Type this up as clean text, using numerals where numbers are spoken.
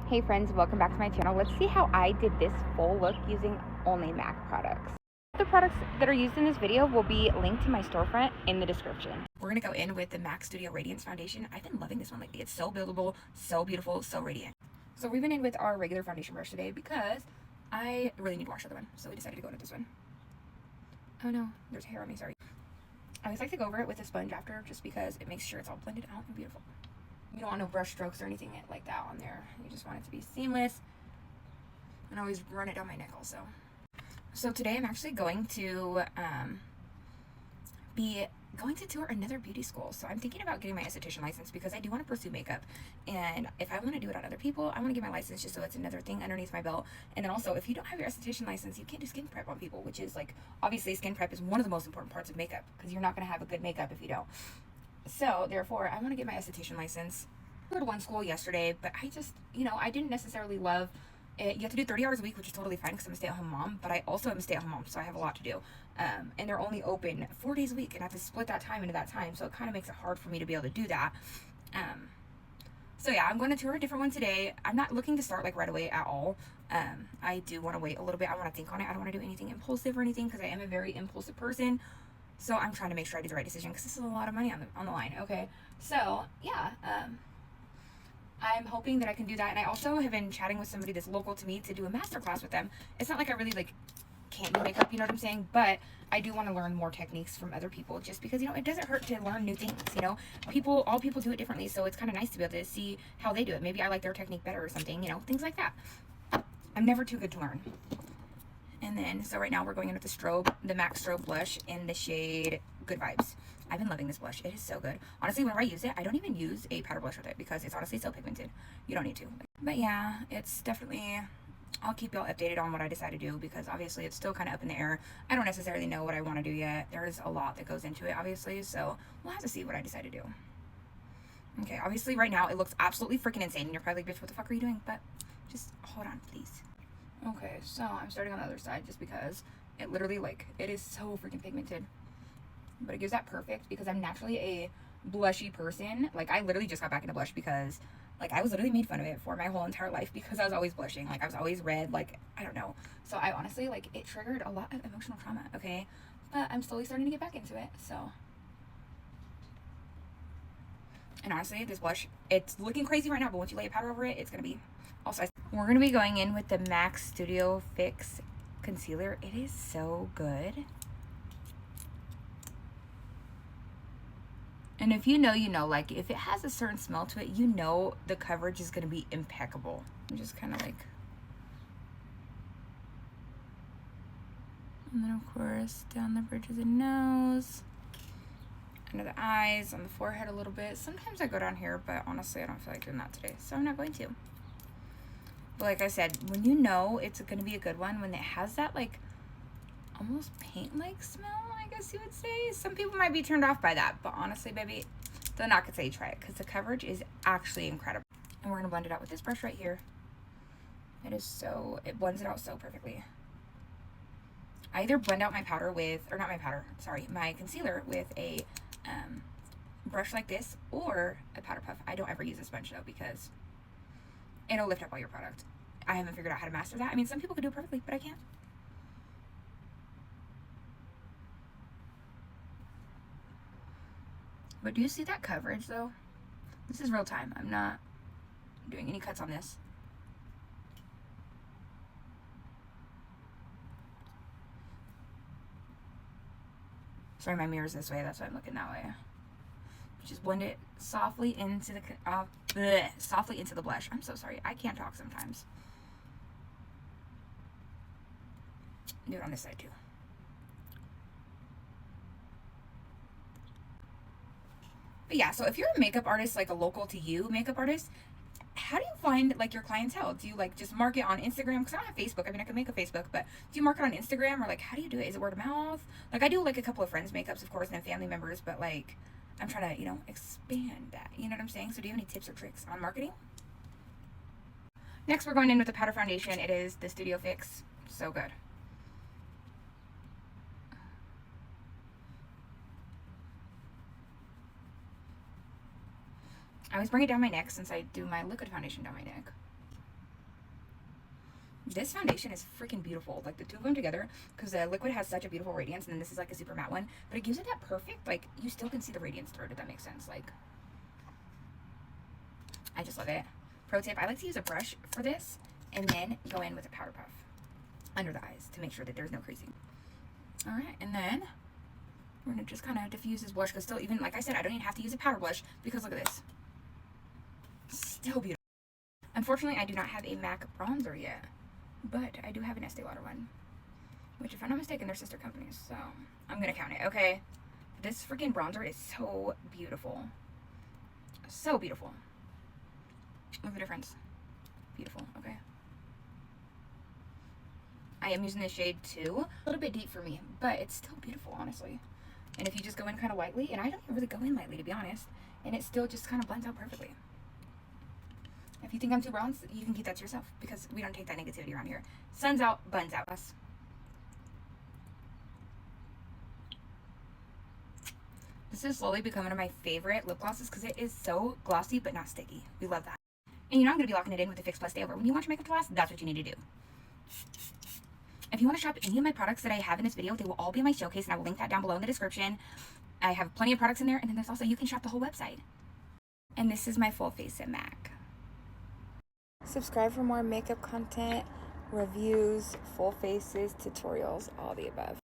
Hey friends, welcome back to my channel. Let's see how I did this full look using only MAC products. The products that are used in this video will be linked to my storefront in the description. We're going to go in with the MAC Studio Radiance Foundation. I've been loving this one lately. It's so buildable, so beautiful, so radiant. So we went in with our regular foundation brush today because I really need to wash the other one. So we decided to go into this one. Oh no, there's hair on me, sorry. I always like to go over it with a sponge after just because it makes sure it's all blended out and beautiful. You don't want no brush strokes or anything like that on there. You just want it to be seamless. And always run it down my neck also. So today I'm actually going to be going to tour another beauty school. So I'm thinking about getting my esthetician license because I do want to pursue makeup. And if I want to do it on other people, I want to get my license just so it's another thing underneath my belt. And then also, if you don't have your esthetician license, you can't do skin prep on people, which is like, obviously skin prep is one of the most important parts of makeup because you're not going to have a good makeup if you don't. So therefore, I want to get my esthetician license. I went to one school yesterday, but I just, I didn't necessarily love it. You have to do 30 hours a week, which is totally fine because I'm a stay-at-home mom, but I also am a stay-at-home mom, so I have a lot to do. And they're only open 4 days a week, and I have to split that time into that time, so it kind of makes it hard for me to be able to do that. So yeah, I'm going to tour a different one today. I'm not looking to start like right away at all. I do want to wait a little bit. I want to think on it. I don't want to do anything impulsive or anything because I am a very impulsive person. So I'm trying to make sure I do the right decision because this is a lot of money on the line. Okay, so yeah, I'm hoping that I can do that. And I also have been chatting with somebody that's local to me to do a master class with them. It's not like I really like can't do makeup, you know what I'm saying? But I do want to learn more techniques from other people just because, it doesn't hurt to learn new things, all people do it differently. So it's kind of nice to be able to see how they do it. Maybe I like their technique better or something, things like that. I'm never too good to learn. And then, so right now we're going in with the MAC Strobe blush in the shade Good Vibes. I've been loving this blush. It is so good. Honestly, whenever I use it, I don't even use a powder blush with it because it's honestly so pigmented. You don't need to. But yeah, it's definitely, I'll keep y'all updated on what I decide to do because obviously it's still kind of up in the air. I don't necessarily know what I want to do yet. There's a lot that goes into it, obviously, so we'll have to see what I decide to do. Okay, obviously right now it looks absolutely freaking insane and you're probably like, bitch, what the fuck are you doing? But just hold on, please. Okay, so I'm starting on the other side just because it literally, it is so freaking pigmented. But it gives that perfect because I'm naturally a blushy person. I literally just got back into blush because, I was literally made fun of it for my whole entire life because I was always blushing. I was always red. I don't know. So I honestly, it triggered a lot of emotional trauma, okay? But I'm slowly starting to get back into it, so. And honestly, this blush, it's looking crazy right now, but once you lay a powder over it, it's going to be also. We're going to be going in with the MAC Studio Fix Concealer. It is so good. And if you know, if it has a certain smell to it, the coverage is going to be impeccable. I'm just kind of and then of course, down the bridge of the nose, under the eyes, on the forehead a little bit. Sometimes I go down here, but honestly, I don't feel like doing that today, so I'm not going to. But like I said, when it's going to be a good one, when it has that, almost paint-like smell, I guess you would say. Some people might be turned off by that, but honestly, baby, they're not going to say try it because the coverage is actually incredible. And we're going to blend it out with this brush right here. It blends it out so perfectly. I either blend out my powder my concealer with a brush like this or a powder puff. I don't ever use a sponge though because it'll lift up all your product. I haven't figured out how to master that. I mean, some people can do it perfectly, but I can't. But do you see that coverage though? This is real time. I'm not doing any cuts on this. Sorry, my mirror's this way. That's why I'm looking that way. Just blend it softly into the blush. I'm so sorry. I can't talk sometimes. Do it on this side too. But yeah, so if you're a makeup artist, a local to you makeup artist, how do you find your clientele? Do you just market on Instagram? Because I don't have Facebook. I mean, I can make a Facebook, but do you market on Instagram or how do you do it? Is it word of mouth? I do a couple of friends' makeups, of course, and then family members, but I'm trying to, expand that. You know what I'm saying? So do you have any tips or tricks on marketing? Next, we're going in with the powder foundation. It is the Studio Fix. So good. I always bring it down my neck since I do my liquid foundation down my neck. This foundation is freaking beautiful. Like the two of them together, because the liquid has such a beautiful radiance, and then this is like a super matte one, but it gives it that perfect, like you still can see the radiance through it, if that makes sense. Like, I just love it. Pro tip, I like to use a brush for this and then go in with a powder puff under the eyes to make sure that there's no creasing. All right, and then we're gonna just kind of diffuse this blush, because still, even like I said, I don't even have to use a powder blush, because look at this. Still beautiful. Unfortunately, I do not have a MAC bronzer yet, but I do have an Estee Lauder one, which, if I'm not mistaken, they're sister companies, so I'm gonna count it, okay? This freaking bronzer is so beautiful. So beautiful. Look at the difference. Beautiful, okay? I am using this shade too. A little bit deep for me, but it's still beautiful, honestly. And if you just go in kind of lightly, and I don't even really go in lightly, to be honest, and it still just kind of blends out perfectly. If you think I'm too bronze, you can keep that to yourself, because we don't take that negativity around here. Sun's out, buns out. This is slowly becoming one of my favorite lip glosses, because it is so glossy but not sticky. We love that. And you know I'm going to be locking it in with the Fix Plus Stay Over. When you want your makeup to last, that's what you need to do. If you want to shop any of my products that I have in this video, they will all be in my showcase, and I will link that down below in the description. I have plenty of products in there, and then there's also, you can shop the whole website. And this is my full face at MAC. Subscribe for more makeup content, reviews, full faces, tutorials, all the above.